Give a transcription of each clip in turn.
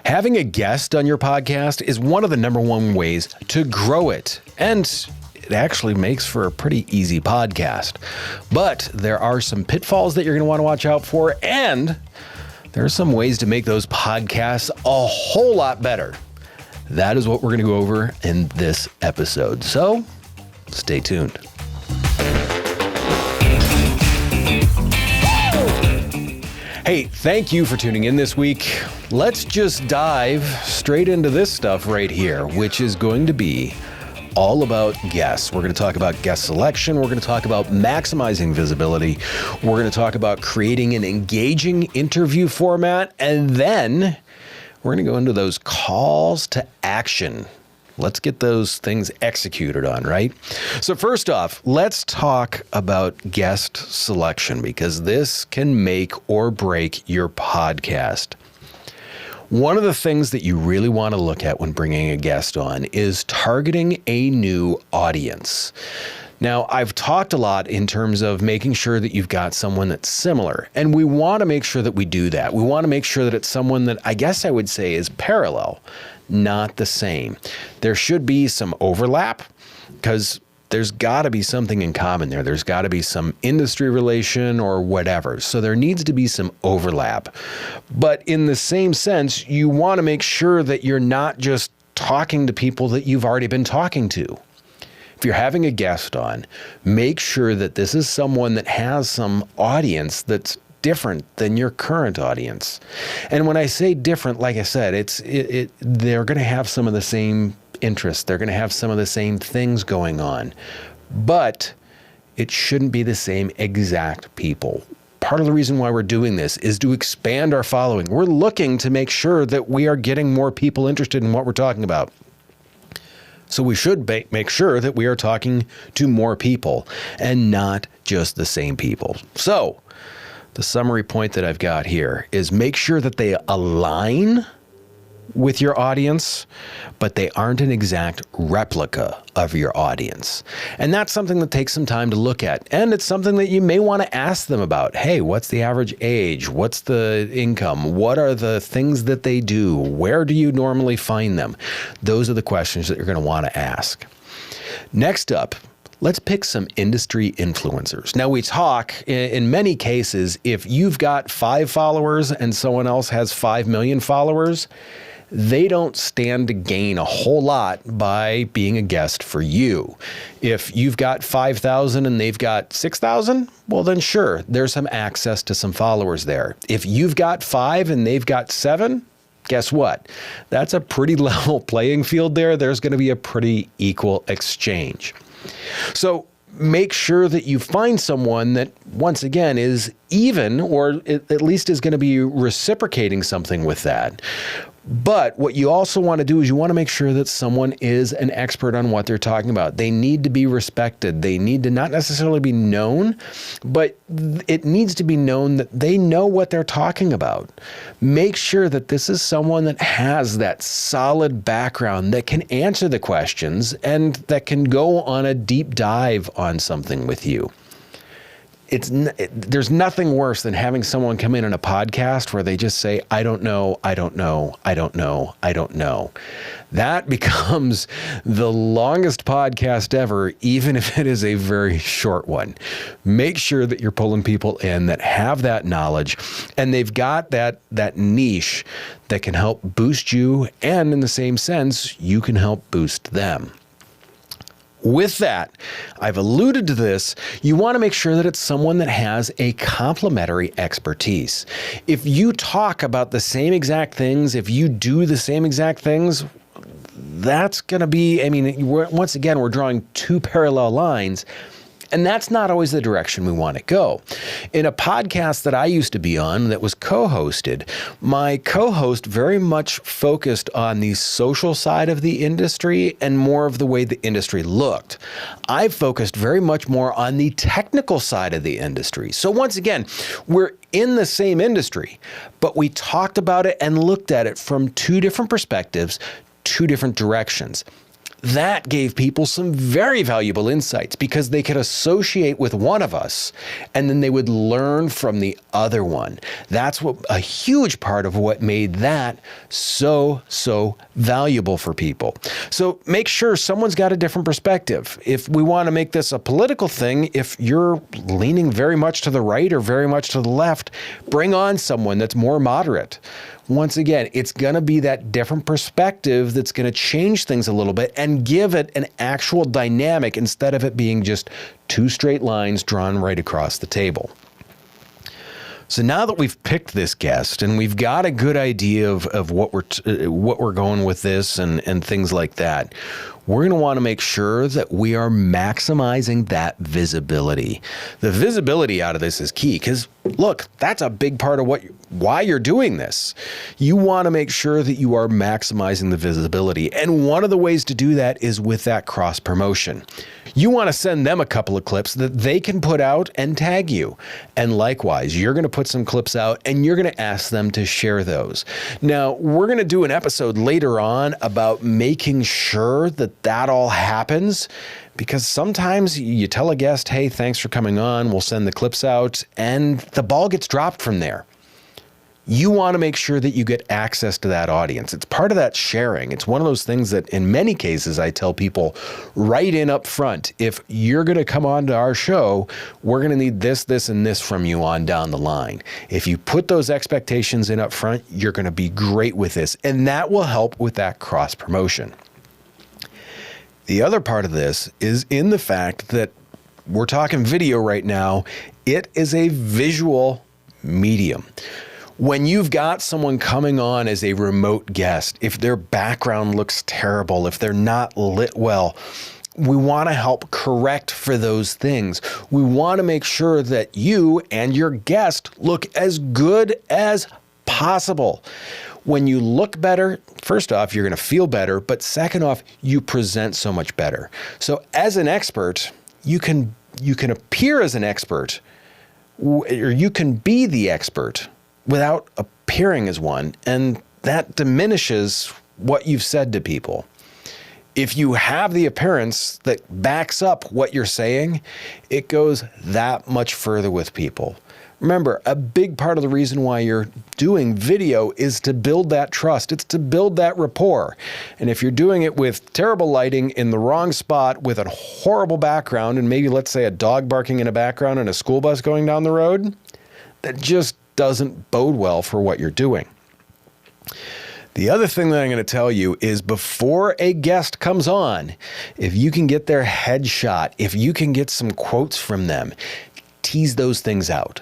Having a guest on your podcast is one of the number one ways to grow it, and it actually makes for a pretty easy podcast. But there are some pitfalls that you're going to want to watch out for, and there are some ways to make those podcasts a whole lot better. That is what we're going to go over in this episode. So stay tuned. Hey, thank you for tuning in this week. Let's just dive straight into this stuff right here, which is going to be all about guests. We're going to talk about guest selection. We're going to talk about maximizing visibility. We're going to talk about creating an engaging interview format. And then we're going to go into those calls to action. Let's get those things executed on, right? So first off, let's talk about guest selection, because this can make or break your podcast. One of the things that you really want to look at when bringing a guest on is targeting a new audience. Now, I've talked a lot in terms of making sure that you've got someone that's similar, and we want to make sure that we do that. We want to make sure that it's someone that I guess I would say is parallel, not the same. There should be some overlap, because there's got to be something in common there. There's got to be some industry relation or whatever. So there needs to be some overlap. But in the same sense, you want to make sure that you're not just talking to people that you've already been talking to. If you're having a guest on, make sure that this is someone that has some audience that's different than your current audience. And when I say different, like I said, they're going to have some of the same interests. They're going to have some of the same things going on, but it shouldn't be the same exact people. Part of the reason why we're doing this is to expand our following. We're looking to make sure that we are getting more people interested in what we're talking about. So we should make sure that we are talking to more people and not just the same people. So the summary point that I've got here is make sure that they align with your audience, but they aren't an exact replica of your audience. And that's something that takes some time to look at. And it's something that you may want to ask them about. Hey, what's the average age? What's the income? What are the things that they do? Where do you normally find them? Those are the questions that you're going to want to ask. Next up, let's pick some industry influencers. Now, we talk in many cases, if you've got 5 followers and someone else has 5 million followers, they don't stand to gain a whole lot by being a guest for you. If you've got 5,000 and they've got 6,000, well then sure, there's some access to some followers there. If you've got 5 and they've got 7, guess what? That's a pretty level playing field there. There's going to be a pretty equal exchange. So make sure that you find someone that, once again, is even, or at least is going to be reciprocating something with that. But what you also want to do is you want to make sure that someone is an expert on what they're talking about. They need to be respected. They need to not necessarily be known, but it needs to be known that they know what they're talking about. Make sure that this is someone that has that solid background, that can answer the questions, and that can go on a deep dive on something with you. There's nothing worse than having someone come in on a podcast where they just say, I don't know, I don't know, I don't know, I don't know. That becomes the longest podcast ever, even if it is a very short one. Make sure that you're pulling people in that have that knowledge and they've got that niche that can help boost you, and in the same sense, you can help boost them. With that, I've alluded to this, you want to make sure that it's someone that has a complementary expertise. If you talk about the same exact things, if you do the same exact things, that's going to be, once again, we're drawing 2 parallel lines. And that's not always the direction we want to go. In a podcast that I used to be on that was co-hosted, my co-host very much focused on the social side of the industry and more of the way the industry looked. I focused very much more on the technical side of the industry. So once again, we're in the same industry, but we talked about it and looked at it from 2 different perspectives, 2 different directions. That gave people some very valuable insights because they could associate with one of us and then they would learn from the other one. That's what a huge part of what made that so valuable for people. So make sure someone's got a different perspective. If we want to make this a political thing, if you're leaning very much to the right or very much to the left, bring on someone that's more moderate. Once again, it's going to be that different perspective that's going to change things a little bit and give it an actual dynamic instead of it being just two straight lines drawn right across the table. So now that we've picked this guest and we've got a good idea of what we're going with this and things like that, we're going to want to make sure that we are maximizing that visibility. The visibility out of this is key because, look, that's a big part of why you're doing this. You want to make sure that you are maximizing the visibility. And one of the ways to do that is with that cross promotion. You want to send them a couple of clips that they can put out and tag you. And likewise, you're going to put some clips out and you're going to ask them to share those. Now, we're going to do an episode later on about making sure that all happens, because sometimes you tell a guest, hey, thanks for coming on, we'll send the clips out, and the ball gets dropped from there. You want to make sure that you get access to that audience. It's part of that sharing. It's one of those things that in many cases I tell people right in up front, if you're going to come on to our show, we're going to need this, this, and this from you on down the line. If you put those expectations in up front, you're going to be great with this, and that will help with that cross promotion. The other part of this is in the fact that we're talking video right now. It is a visual medium. When you've got someone coming on as a remote guest, if their background looks terrible, if they're not lit well, we want to help correct for those things. We want to make sure that you and your guest look as good as possible. When you look better, first off, you're going to feel better, but second off, you present so much better. So as an expert, you can appear as an expert, or you can be the expert without appearing as one, and that diminishes what you've said to people. If you have the appearance that backs up what you're saying, it goes that much further with people. Remember, a big part of the reason why you're doing video is to build that trust. It's to build that rapport. And if you're doing it with terrible lighting in the wrong spot with a horrible background, and maybe let's say a dog barking in a background and a school bus going down the road, that just doesn't bode well for what you're doing. The other thing that I'm going to tell you is before a guest comes on, if you can get their headshot, if you can get some quotes from them, tease those things out.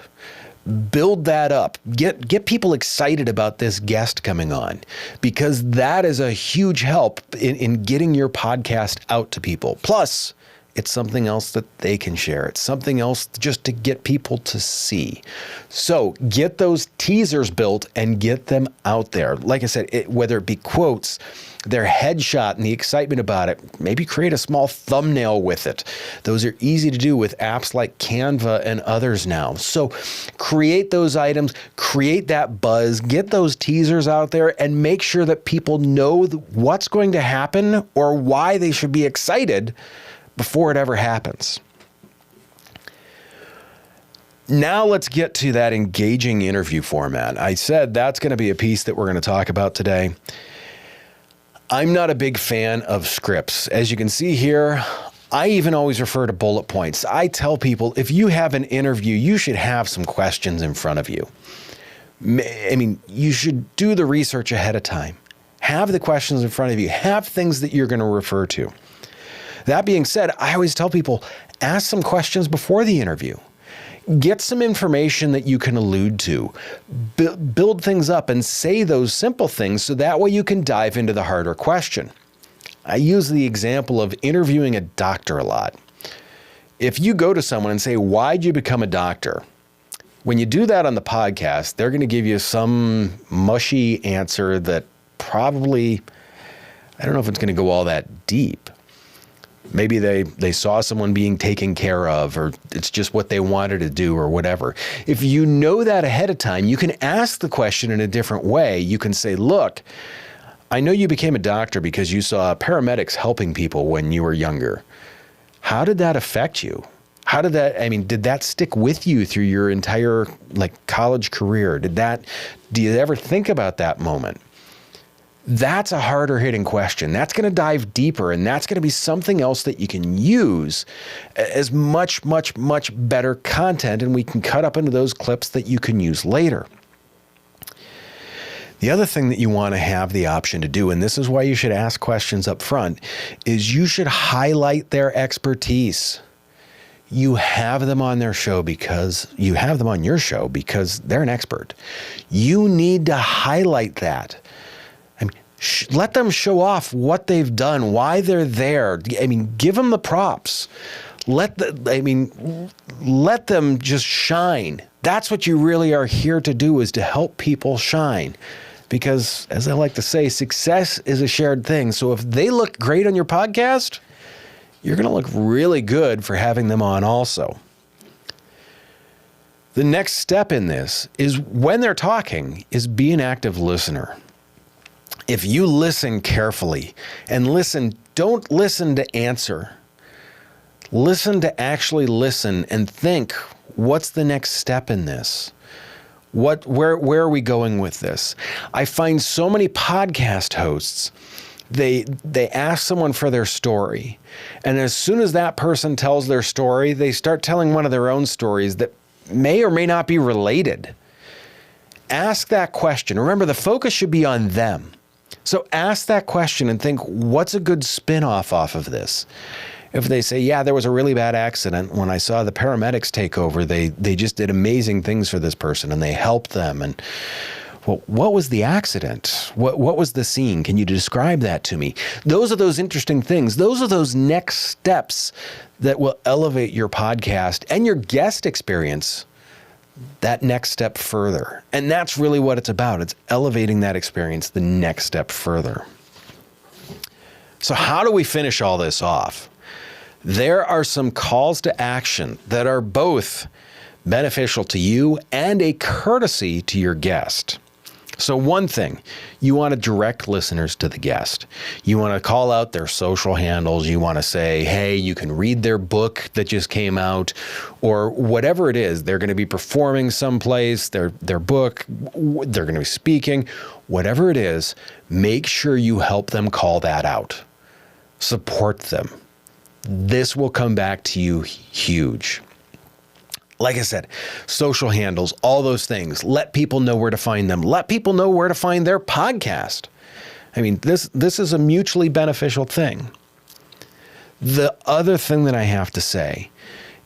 Build that up. Get people excited about this guest coming on, because that is a huge help in getting your podcast out to people. Plus, it's something else that they can share. It's something else just to get people to see. So get those teasers built and get them out there. Like I said, whether it be quotes, their headshot and the excitement about it, maybe create a small thumbnail with it. Those are easy to do with apps like Canva and others now. So create those items, create that buzz, get those teasers out there, and make sure that people know what's going to happen or why they should be excited before it ever happens. Now let's get to that engaging interview format. I said that's going to be a piece that we're going to talk about today. I'm not a big fan of scripts. As you can see here, I even always refer to bullet points. I tell people, if you have an interview, you should have some questions in front of you. I mean, you should do the research ahead of time. Have the questions in front of you. Have things that you're going to refer to. That being said, I always tell people, ask some questions before the interview. Get some information that you can allude to. Build things up and say those simple things so that way you can dive into the harder question. I use the example of interviewing a doctor a lot. If you go to someone and say, why'd you become a doctor? When you do that on the podcast, they're going to give you some mushy answer that probably, I don't know if it's going to go all that deep. Maybe they saw someone being taken care of, or it's just what they wanted to do or whatever. If you know that ahead of time, you can ask the question in a different way. You can say, look, I know you became a doctor because you saw paramedics helping people when you were younger. How did that affect you? Did that stick with you through your entire college career? Do you ever think about that moment? That's a harder hitting question. That's going to dive deeper, and that's going to be something else that you can use as much, much, much better content, and we can cut up into those clips that you can use later. The other thing that you want to have the option to do, and this is why you should ask questions up front, is you should highlight their expertise. You have them on their show because you have them on your show because they're an expert. You need to highlight that. Let them show off what they've done, why they're there. Give them the props. Let them just shine. That's what you really are here to do, is to help people shine. Because, as I like to say, success is a shared thing. So if they look great on your podcast, you're going to look really good for having them on also. The next step in this is, when they're talking, is be an active listener. If you listen carefully and don't listen to answer. Listen to actually listen and think, what's the next step in this? Where are we going with this? I find so many podcast hosts, they ask someone for their story, and as soon as that person tells their story, they start telling one of their own stories that may or may not be related. Ask that question. Remember, the focus should be on them. So ask that question and think, what's a good spin-off off of this? If they say, yeah, there was a really bad accident, when I saw the paramedics take over, they just did amazing things for this person and they helped them. And well, what was the accident? What was the scene? Can you describe that to me? Those are those interesting things. Those are those next steps that will elevate your podcast and your guest experience that next step further. And that's really what it's about. It's elevating that experience the next step further. So how do we finish all this off? There are some calls to action that are both beneficial to you and a courtesy to your guest. So one thing, you want to direct listeners to the guest. You want to call out their social handles. You want to say, hey, you can read their book that just came out, or whatever it is. They're going to be performing someplace, their book, they're going to be speaking, whatever it is, make sure you help them call that out. Support them. This will come back to you huge. Like I said, social handles, all those things. Let people know where to find them. Let people know where to find their podcast. This is a mutually beneficial thing. The other thing that I have to say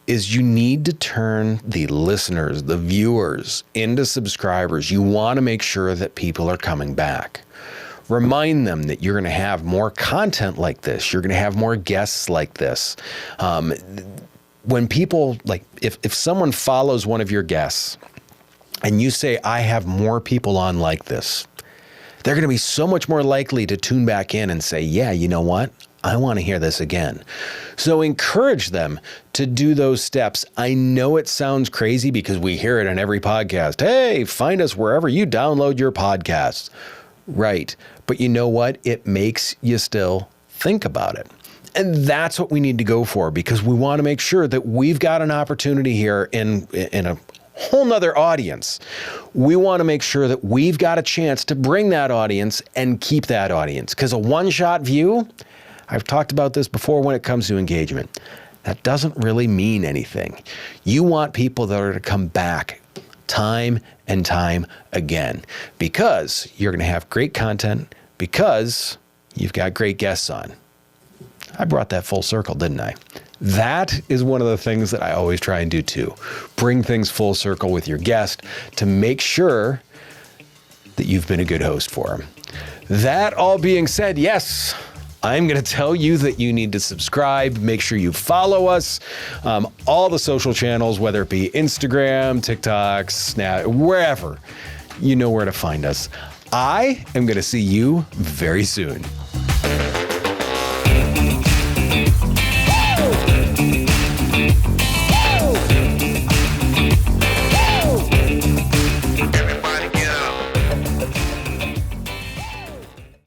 is you need to turn the listeners, the viewers, into subscribers. You want to make sure that people are coming back. Remind them that you're going to have more content like this. You're going to have more guests like this. When people, if someone follows one of your guests and you say, I have more people on like this, they're going to be so much more likely to tune back in and say, yeah, you know what? I want to hear this again. So encourage them to do those steps. I know it sounds crazy because we hear it on every podcast. Hey, find us wherever you download your podcasts. Right. But you know what? It makes you still think about it. And that's what we need to go for, because we want to make sure that we've got an opportunity here in a whole nother audience. We want to make sure that we've got a chance to bring that audience and keep that audience. Because a one-shot view, I've talked about this before when it comes to engagement, that doesn't really mean anything. You want people that are to come back time and time again, because you're going to have great content, because you've got great guests on. I brought that full circle, didn't I? That is one of the things that I always try and do too. Bring things full circle with your guest to make sure that you've been a good host for them. That all being said, yes, I'm going to tell you that you need to subscribe. Make sure you follow us. All the social channels, whether it be Instagram, TikTok, Snap, wherever, you know where to find us. I am going to see you very soon.